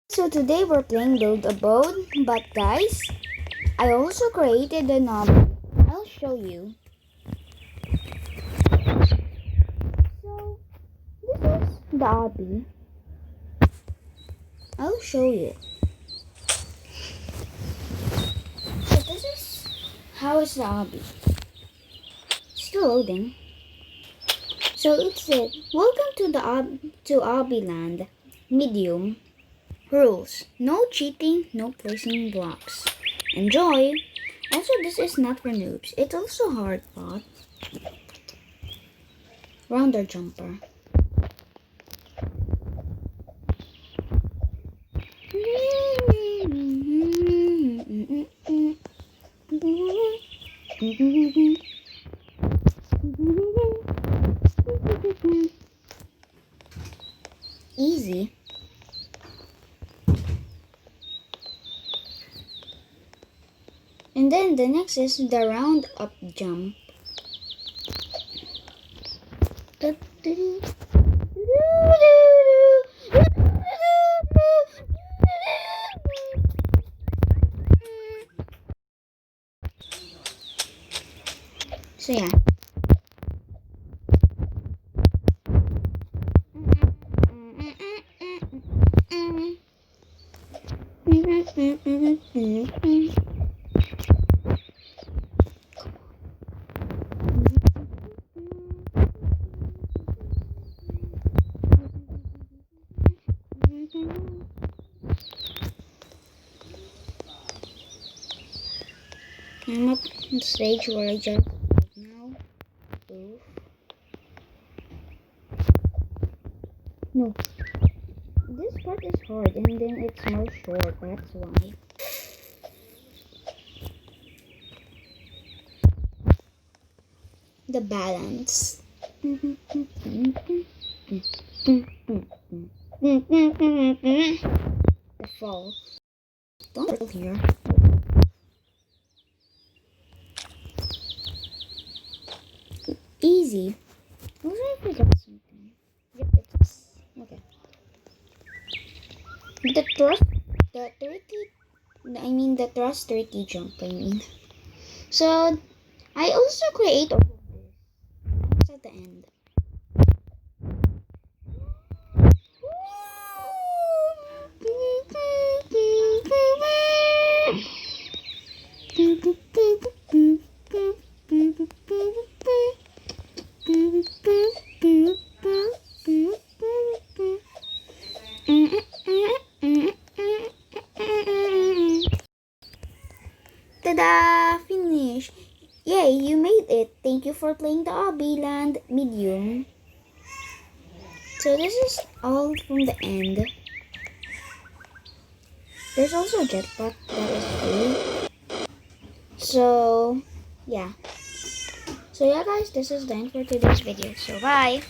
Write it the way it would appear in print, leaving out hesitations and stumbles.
So today we're playing Build a Boat, but guys, I also created an obby. I'll show you. So this is the obby. I'll show you. So this is how is the obby. Still loading. So it said, "Welcome to the obby land. Medium. Rules: no cheating, no placing blocks. Enjoy!" Also, this is not for noobs. It's also hard pot. Rounder jumper. Easy. And then the next is the round up jump. So yeah. I'm up on stage where I jump right now. Oof. No. This part is hard and then it's more short, that's why. The balance. The fall. Don't fall here. Easy. Also, I forgot something. Yep, it's okay. The thrust 30 jump, I mean. So, I also create all of this. Almost at the end. Ta-da! Finish! Yay, you made it! Thank you for playing the obby land medium. So this is all from the end. There's also a jetpack that is free. So yeah. So yeah guys, this is the end for today's video. So bye!